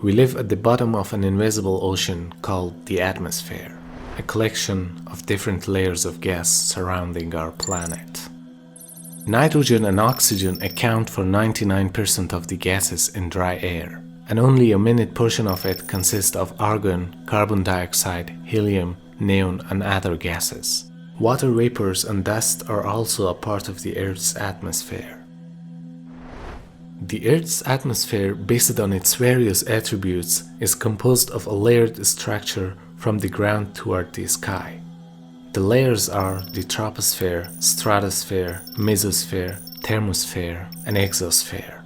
We live at the bottom of an invisible ocean called the atmosphere, a collection of different layers of gas surrounding our planet. Nitrogen and oxygen account for 99% of the gases in dry air, and only a minute portion of it consists of argon, carbon dioxide, helium, neon, and other gases. Water vapors and dust are also a part of the Earth's atmosphere. The Earth's atmosphere, based on its various attributes, is composed of a layered structure from the ground toward the sky. The layers are the troposphere, stratosphere, mesosphere, thermosphere, and exosphere.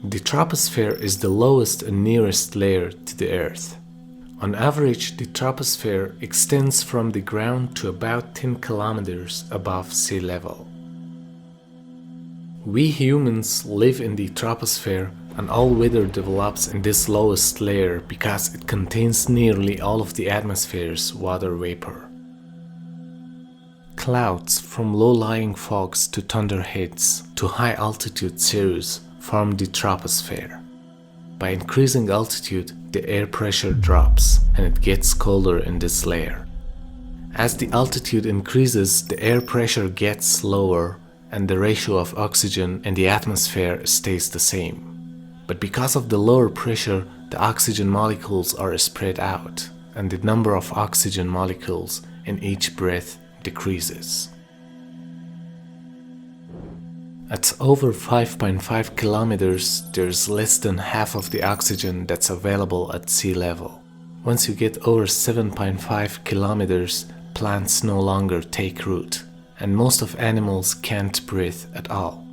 The troposphere is the lowest and nearest layer to the Earth. On average, the troposphere extends from the ground to about 10 kilometers above sea level. We humans live in the troposphere, and all weather develops in this lowest layer because it contains nearly all of the atmosphere's water vapor. Clouds, from low-lying fogs to thunderheads to high-altitude cirrus, form the troposphere. By increasing altitude, the air pressure drops and it gets colder in this layer. As the altitude increases, the air pressure gets lower and the ratio of oxygen in the atmosphere stays the same. But because of the lower pressure, the oxygen molecules are spread out, and the number of oxygen molecules in each breath decreases. At over 5.5 kilometers, there's less than half of the oxygen that's available at sea level. Once you get over 7.5 kilometers, plants no longer take root, and most of animals can't breathe at all.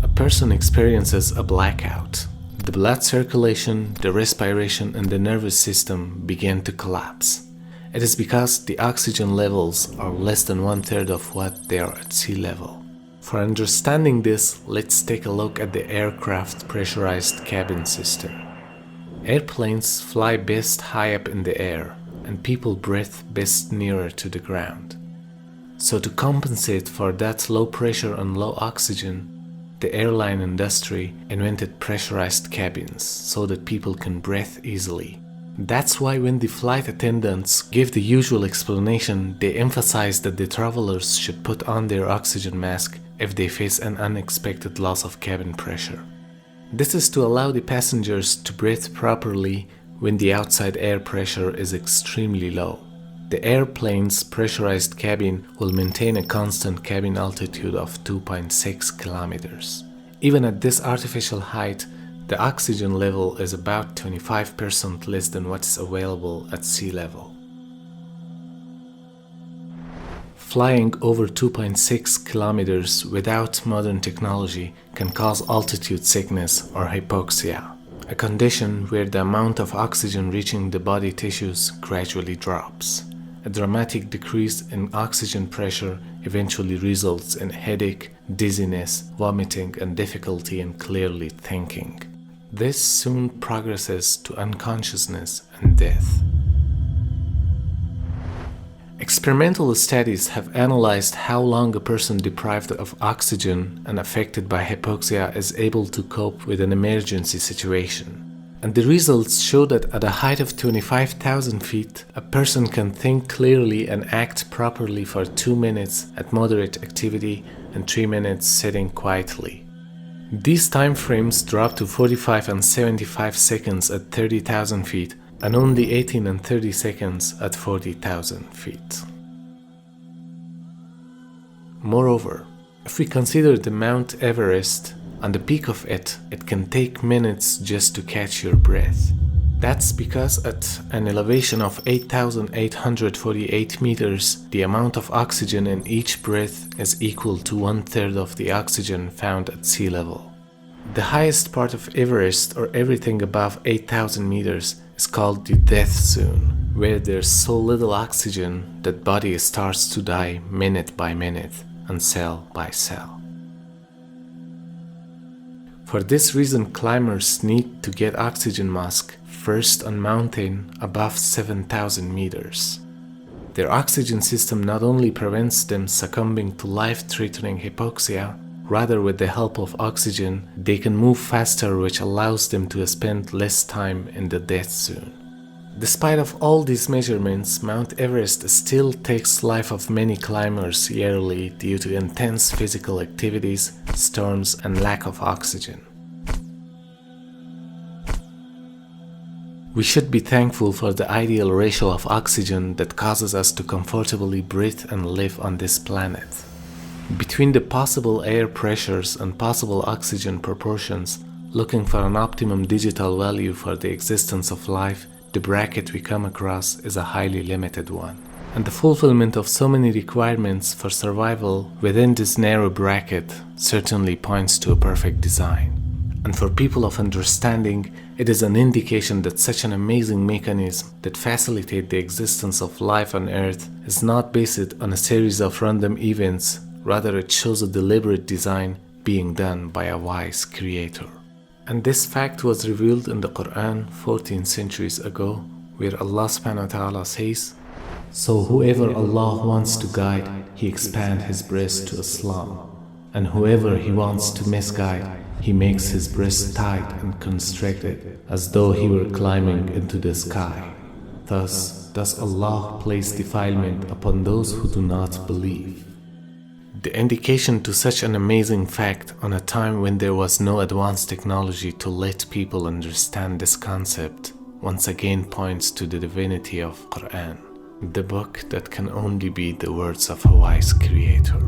A person experiences a blackout. The blood circulation, the respiration, and the nervous system begin to collapse. It is because the oxygen levels are less than 1/3 of what they are at sea level. For understanding this, let's take a look at the aircraft pressurized cabin system. Airplanes fly best high up in the air, and people breathe best nearer to the ground. So to compensate for that low pressure and low oxygen, the airline industry invented pressurized cabins so that people can breathe easily. That's why when the flight attendants give the usual explanation, they emphasize that the travelers should put on their oxygen mask if they face an unexpected loss of cabin pressure. This is to allow the passengers to breathe properly when the outside air pressure is extremely low. The airplane's pressurized cabin will maintain a constant cabin altitude of 2.6 kilometers. Even at this artificial height, the oxygen level is about 25% less than what is available at sea level. Flying over 2.6 kilometers without modern technology can cause altitude sickness or hypoxia, a condition where the amount of oxygen reaching the body tissues gradually drops. A dramatic decrease in oxygen pressure eventually results in headache, dizziness, vomiting, and difficulty in clearly thinking. This soon progresses to unconsciousness and death. Experimental studies have analyzed how long a person deprived of oxygen and affected by hypoxia is able to cope with an emergency situation. And the results show that at a height of 25,000 feet, a person can think clearly and act properly for 2 minutes at moderate activity and 3 minutes sitting quietly. These time frames drop to 45 and 75 seconds at 30,000 feet and only 18 and 30 seconds at 40,000 feet. Moreover, if we consider the Mount Everest, on the peak of it can take minutes just to catch your breath. That's because at an elevation of 8,848 meters, the amount of oxygen in each breath is equal to 1/3 of the oxygen found at sea level. The highest part of Everest, or everything above 8,000 meters, is called the death zone, where there's so little oxygen that body starts to die minute by minute and cell by cell. For this reason, climbers need to get oxygen mask first on mountain above 7,000 meters. Their oxygen system not only prevents them succumbing to life-threatening hypoxia, Rather, with the help of oxygen, they can move faster, which allows them to spend less time in the death zone. Despite of all these measurements, Mount Everest still takes life of many climbers yearly due to intense physical activities, storms, and lack of oxygen. We should be thankful for the ideal ratio of oxygen that causes us to comfortably breathe and live on this planet. Between the possible air pressures and possible oxygen proportions, looking for an optimum digital value for the existence of life, the bracket we come across is a highly limited one. And the fulfillment of so many requirements for survival within this narrow bracket certainly points to a perfect design. And for people of understanding, it is an indication that such an amazing mechanism that facilitates the existence of life on Earth is not based on a series of random events. Rather, it shows a deliberate design being done by a wise creator. And this fact was revealed in the Quran 14 centuries ago, where Allah subhanahu wa ta'ala says, "So whoever Allah wants to guide, He expands His breast to Islam. And whoever He wants to misguide, He makes his breast tight and constricted, as though he were climbing into the sky. Thus does Allah place defilement upon those who do not believe." The indication to such an amazing fact on a time when there was no advanced technology to let people understand this concept once again points to the divinity of Quran, the book that can only be the words of a wise creator.